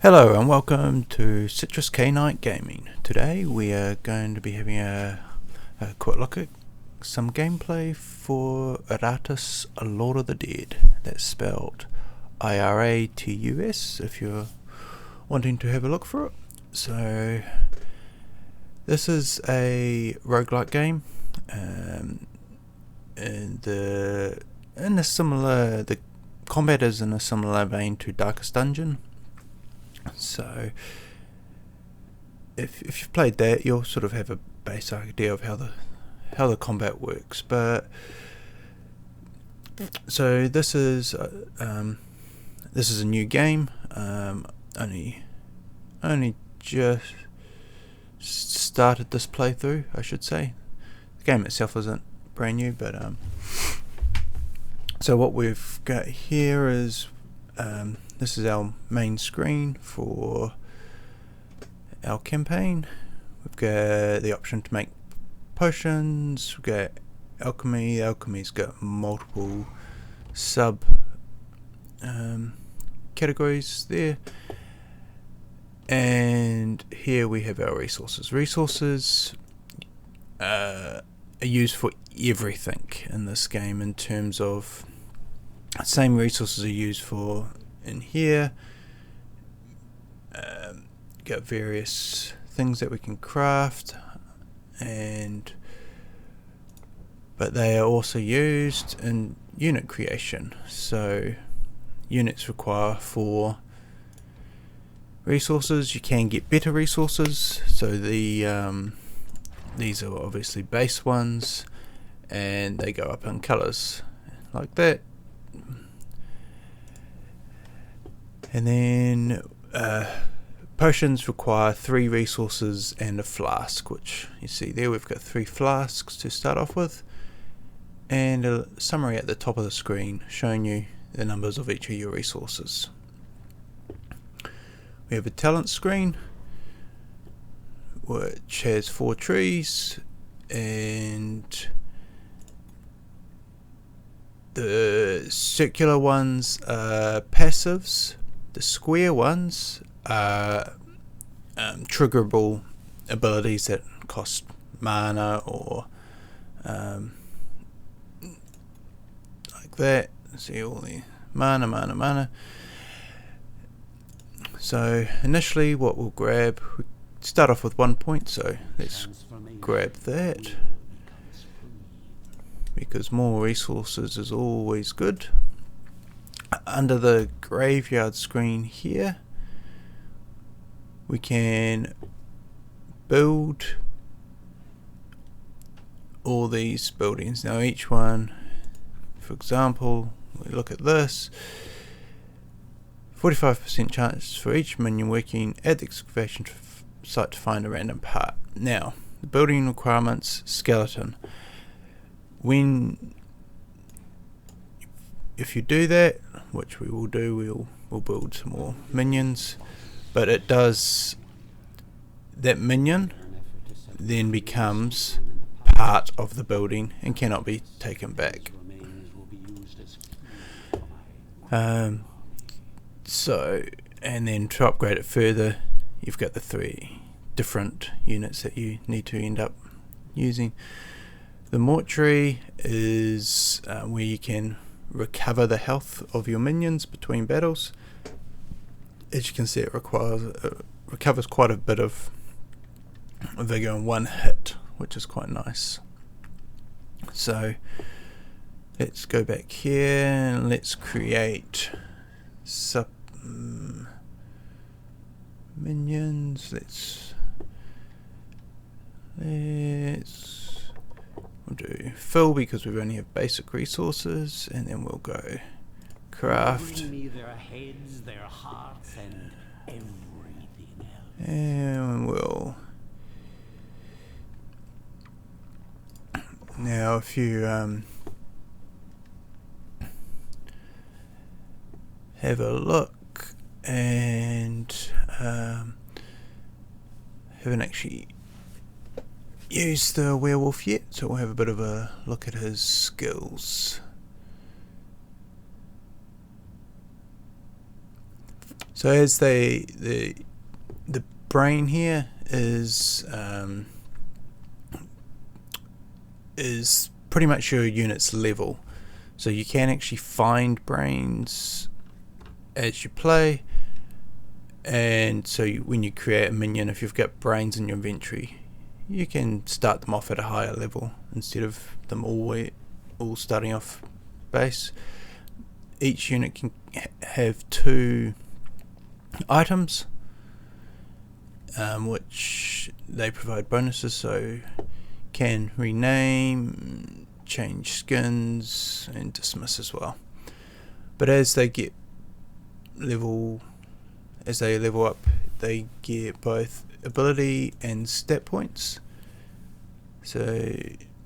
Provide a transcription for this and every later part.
Hello and welcome to Citrus K-Night Gaming. Today we are going to be having a quick look at some gameplay for Iratus Lord of the Dead. That's spelled Iratus if you're wanting to have a look for it. So this is a roguelike game, and the combat is in a similar vein to Darkest Dungeon. So if you've played that, you'll sort of have a base idea of how the combat works. But so this is a new game. Only just started this playthrough, I should say. The game itself isn't brand new, but so what we've got here is this is our main screen for our campaign. We've got the option to make potions. We've got alchemy. Alchemy's got multiple sub categories there. And here we have our resources. Resources are used for everything in this game in terms of same resources are used for in here. Got various things that we can craft, but they are also used in unit creation. So units require 4 resources. You can get better resources, so these are obviously base ones, and they go up in colours like that. And then potions require 3 resources and a flask, which you see there. We've got 3 flasks to start off with, and a summary at the top of the screen showing you the numbers of each of your resources. We have a talent screen which has 4 trees, and the circular ones are passives. The square ones are triggerable abilities that cost mana or like that. See all the mana. So initially what we'll grab, we start off with 1 point, so let's grab that, because more resources is always good. Under the graveyard screen here, we can build all these buildings. Now each one, for example, we look at this, 45% chance for each minion working at the excavation site to find a random part. Now, the building requirements, skeleton. If you do that, which we will do, we'll build some more minions, but it does, that minion then becomes part of the building and cannot be taken back. So, and then to upgrade it further, you've got the 3 different units that you need to end up using. The mortuary is where you can recover the health of your minions between battles. As you can see, it recovers quite a bit of vigor in one hit, which is quite nice. So let's go back here and let's create minions. We'll do fill because we only have basic resources, and then we'll go craft. Bring me their heads, their hearts, and everything else. And we'll now, if you have a look, and haven't actually used the werewolf yet, so we'll have a bit of a look at his skills. So as the brain here is pretty much your unit's level, so you can actually find brains as you play. And so when you create a minion, if you've got brains in your inventory, you can start them off at a higher level instead of them all starting off base. Each unit can have 2 items, which they provide bonuses, so can rename, change skins, and dismiss as well. But as they level up, they get both ability and stat points. So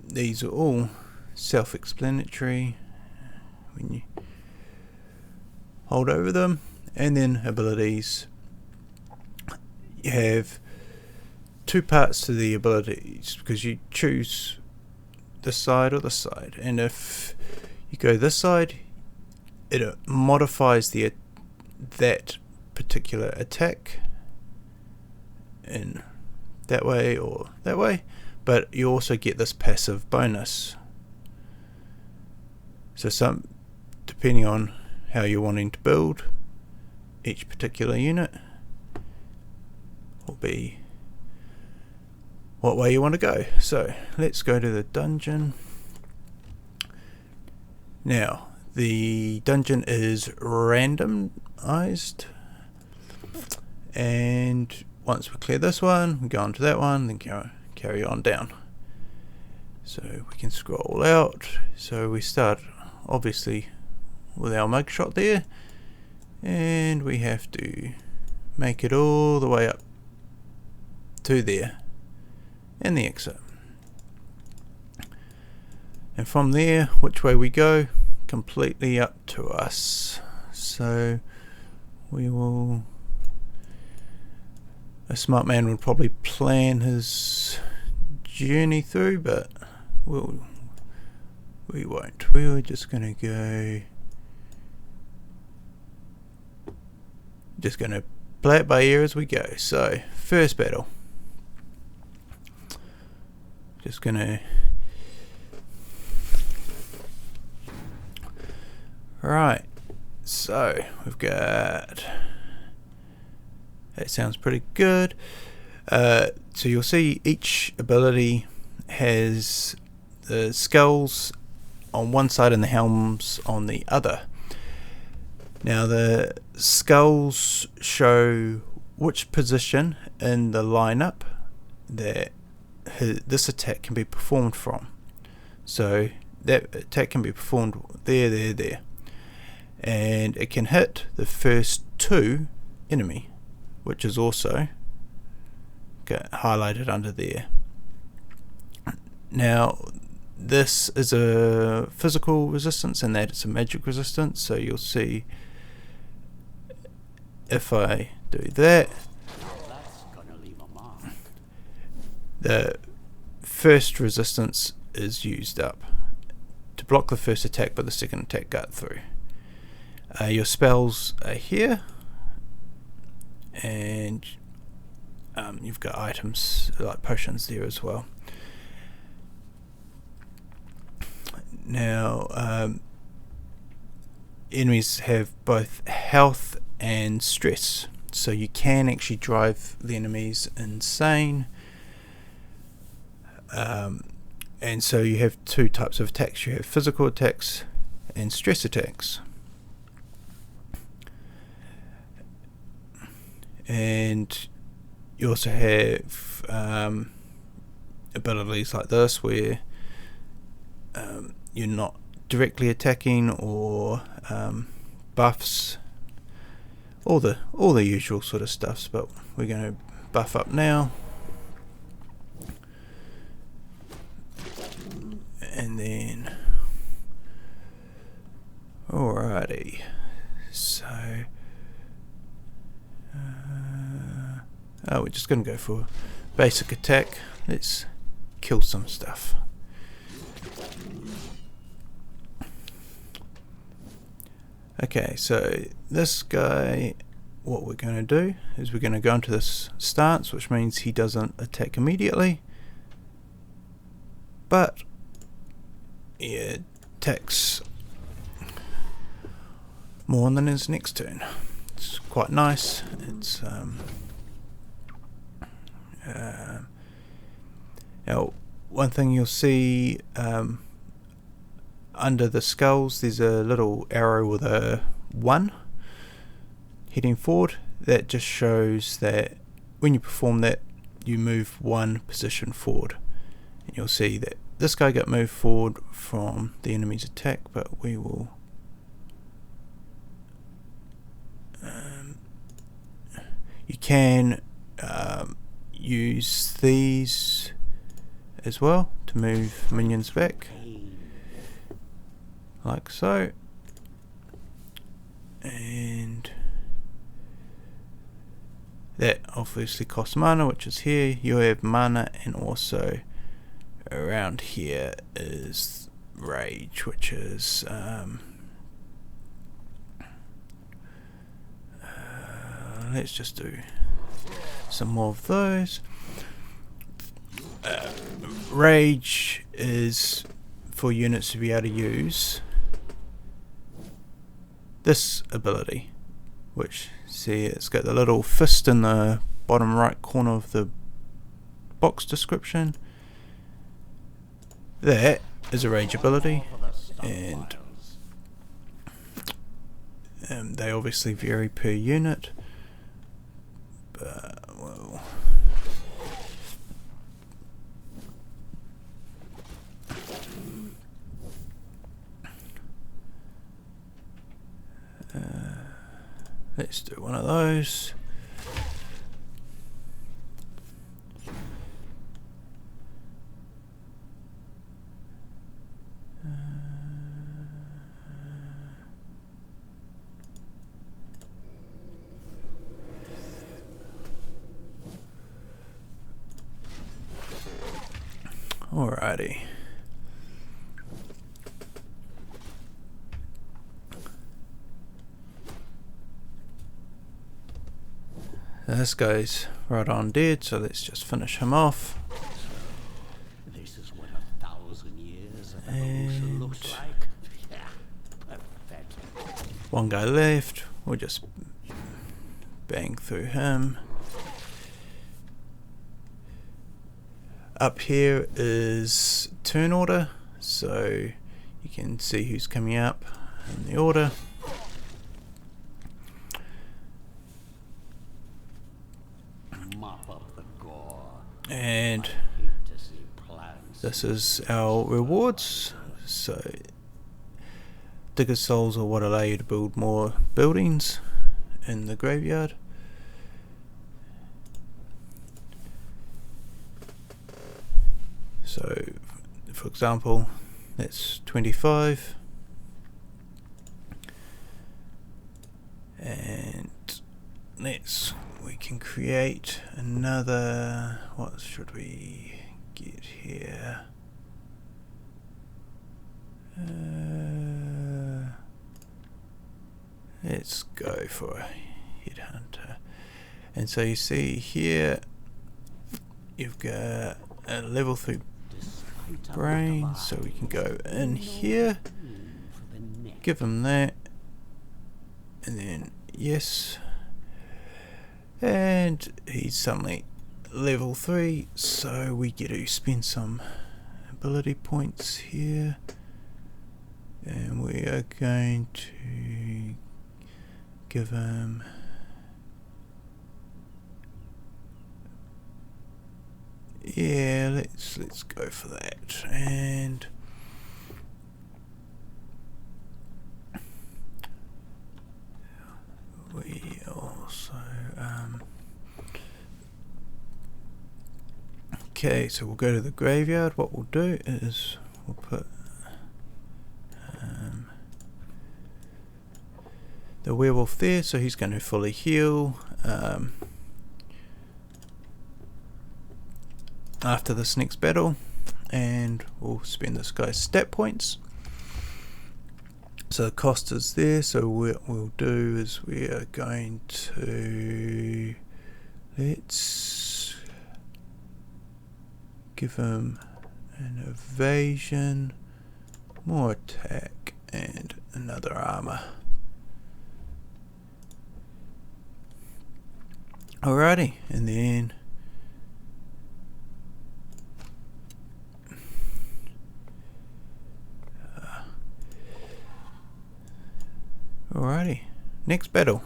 these are all self-explanatory when you hold over them. And then abilities, you have 2 parts to the abilities, because you choose this side or this side, and if you go this side, it modifies that particular attack in that way or that way, but you also get this passive bonus. So depending on how you're wanting to build each particular unit will be what way you want to go. So let's go to the dungeon. Now the dungeon is randomized, and once we clear this one, we go on to that one, then carry on down. So we can scroll out. So we start obviously with our mugshot there, and we have to make it all the way up to there and the exit. And from there, which way we go, completely up to us. So a smart man would probably plan his journey through, but we won't. We're just gonna play it by ear as we go. So first battle, just gonna right. So we've got, that sounds pretty good. So you'll see each ability has the skulls on one side and the helms on the other. Now the skulls show which position in the lineup that this attack can be performed from. So that attack can be performed there, and it can hit the first 2 enemy, which is also highlighted under there. Now this is a physical resistance, and that it's a magic resistance. So you'll see if I do that, the first resistance is used up to block the first attack, but the second attack got through. Your spells are here, and you've got items like potions there as well. Now enemies have both health and stress, so you can actually drive the enemies insane. And so you have 2 types of attacks. You have physical attacks and stress attacks. And you also have abilities like this where you're not directly attacking, or buffs, all the usual sort of stuffs. But we're going to buff up now, and then alrighty. So we're just going to go for basic attack. Let's kill some stuff. Okay, so this guy what we're going to do is we're going to go into this stance, which means he doesn't attack immediately, but he attacks more than his next turn. It's quite nice. It's now, one thing you'll see under the skulls, there's a little arrow with a 1 heading forward. That just shows that when you perform that, you move 1 position forward. And you'll see that this guy got moved forward from the enemy's attack, but we will you can use these as well to move minions back, like so. And that obviously costs mana, which is here. You have mana, and also around here is rage, which is let's just do some more of those. Rage is for units to be able to use this ability, which, see, it's got the little fist in the bottom right corner of the box description. That is a rage ability, and they obviously vary per unit, but well, let's do one of those. Alrighty. This guy's right on dead, so let's just finish him off. This is what 1,000 years of evolution looks like. Yeah, perfect. One guy left, we'll just bang through him. Up here is turn order, so you can see who's coming up in the order. Mop up the gore. And I hate to see plans. this is our rewards. So Digger Souls are what allow you to build more buildings in the graveyard. So, for example, that's 25, and we can create another. What should we get here? Let's go for a headhunter. And so you see here, you've got a level 3 brain, so we can go in here, give him that, and then yes, and he's suddenly level 3, so we get to spend some ability points here, and we are going to give him let's go for that. And we also okay, so we'll go to the graveyard. What we'll do is we'll put the werewolf there, so he's going to fully heal after this next battle, and we'll spend this guy's stat points. So the cost is there, so what we'll do is we are going to, let's give him an evasion, more attack, and another armor. Alrighty, and then alrighty, next battle.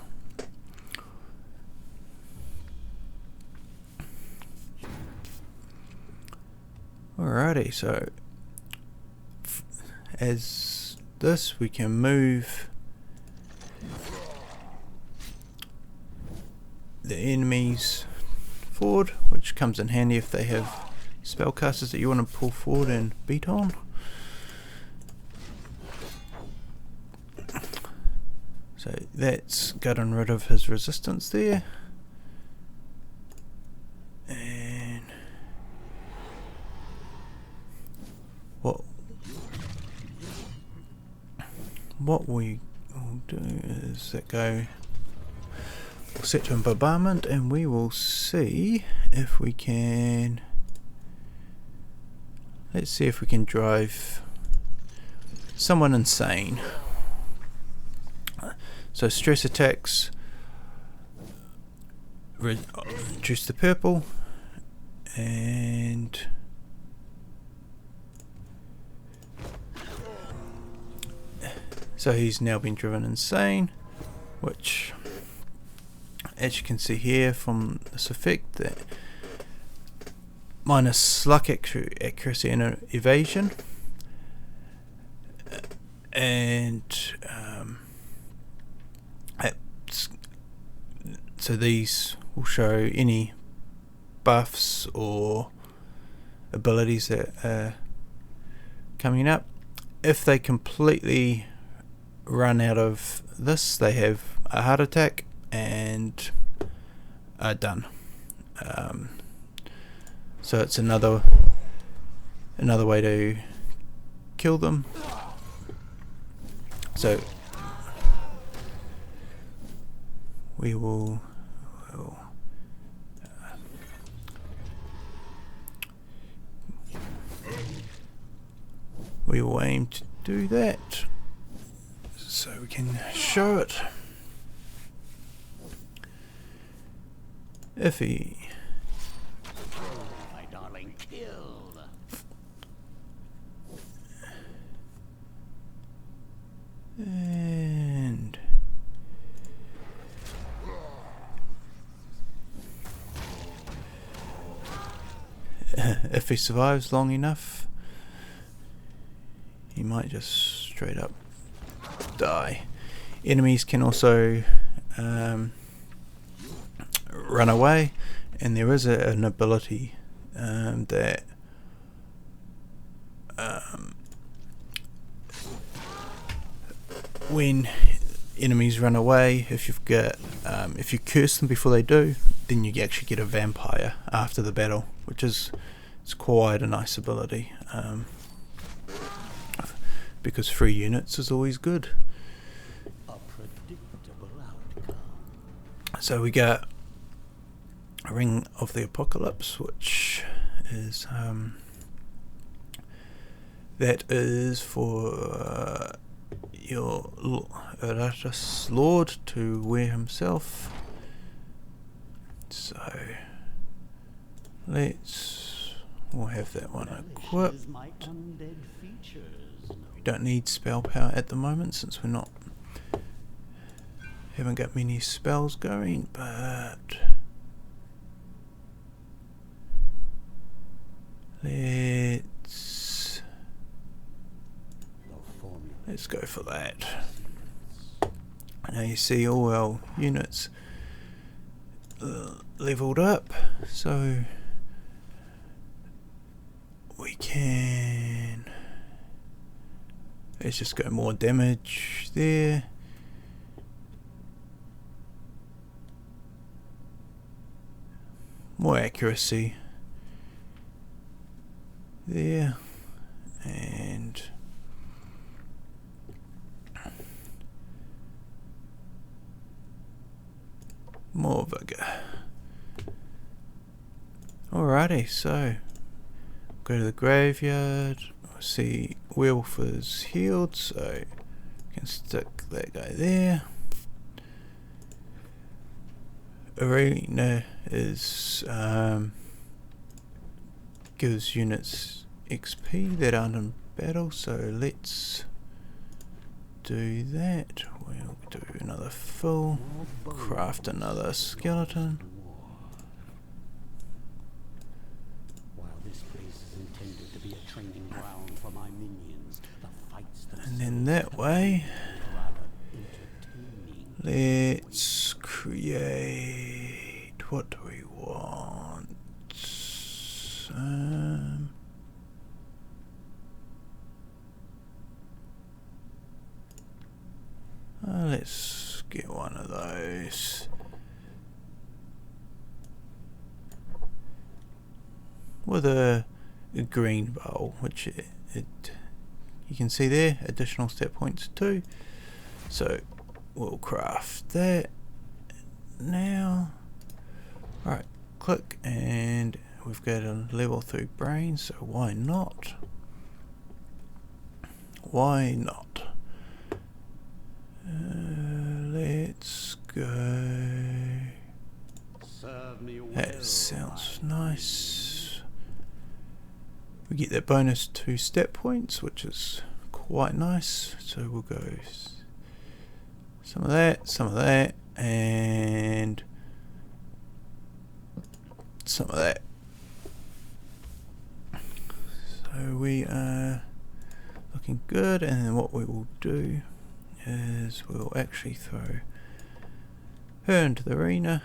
Alrighty, so as this we can move the enemies forward, which comes in handy if they have spellcasters that you want to pull forward and beat on. So that's gotten rid of his resistance there. And what we will do is that go, we'll set to a bombardment, and we will see if we can, let's see if we can drive someone insane. So stress attacks reduce the purple, and so he's now been driven insane, which, as you can see here from this effect, that minus luck, accuracy, and evasion, and so these will show any buffs or abilities that are coming up. If they completely run out of this, they have a heart attack and are done. So it's another way to kill them. So we will aim to do that so we can show it. If he, My darling, killed. and if he survives long enough, he might just straight up die. Enemies can also run away, and there is an ability that when enemies run away, if you've got if you curse them before they do, then you actually get a vampire after the battle, which is, it's quite a nice ability, because 3 units is always good. A predictable outcome. So we got a Ring of the Apocalypse, which is that is for your Iratus Lord to wear himself. So we'll have that one equipped. My undead features. We don't need spell power at the moment since we're not haven't got many spells going, but let's go for that. Now you see all our units leveled up, so we can, let's just go more damage there. More accuracy there, and more vigor. Alrighty, so go to the graveyard. See, Werewolf is healed, so you can stick that guy there. Arena is gives units XP that aren't in battle, so let's do that. We'll do another full, craft another skeleton. While this place is intended to be a training ground for my minions, the fights And then that way, rather entertaining. let's create, what do we want? Let's get one of those. With a green bowl, which it you can see there, additional stat points too. So we'll craft that now. Right, click, and we've got a level 3 brain, so why not? Why not? Let's go. Serve me well, That sounds nice. We get that bonus 2 stat points, which is quite nice. So we'll go some of that, and some of that. So we are looking good, and then what we will do is we'll actually throw her into the arena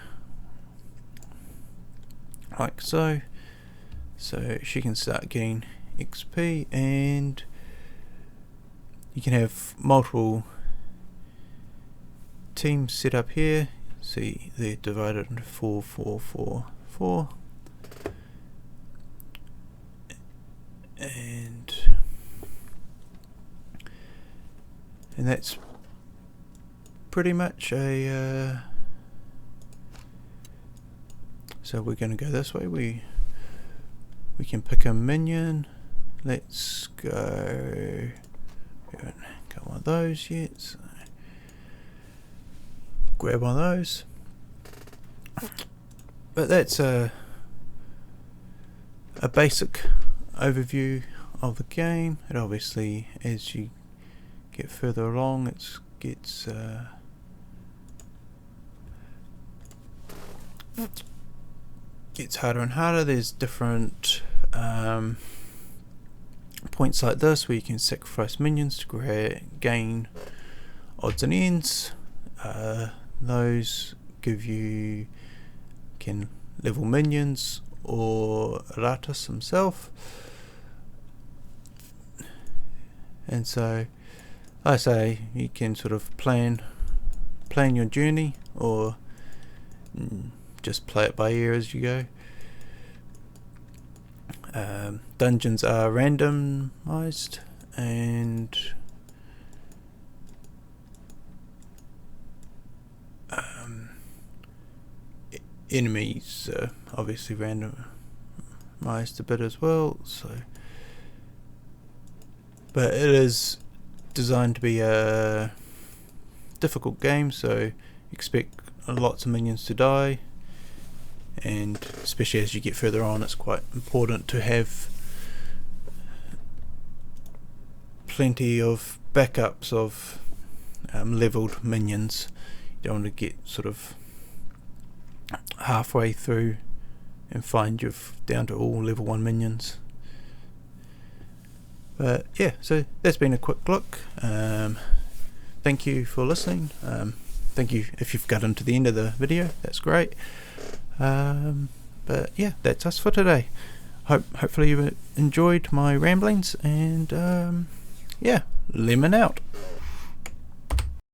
like so, so she can start getting XP, and you can have multiple teams set up here. See, they're divided into 4, 4, 4, 4, and that's pretty much a so we're going to go this way. We can pick a minion. Let's go. We haven't got one of those yet, so grab one of those. But that's a basic overview of the game. It obviously, as you get further along, it gets harder and harder. There's different points like this where you can sacrifice minions to gain odds and ends. Those give you can level minions or Iratus himself, and so I say you can sort of plan your journey, or just play it by ear as you go. Dungeons are randomized, and enemies are obviously randomized a bit as well. So, but it is designed to be a difficult game, so expect lots of minions to die, and especially as you get further on, it's quite important to have plenty of backups of leveled minions. You don't want to get sort of halfway through and find you're down to all level 1 minions. But yeah, so that's been a quick look. Thank you for listening. Thank you if you've got into the end of the video, that's great. But yeah, that's us for today. Hopefully you enjoyed my ramblings, and yeah, lemon out.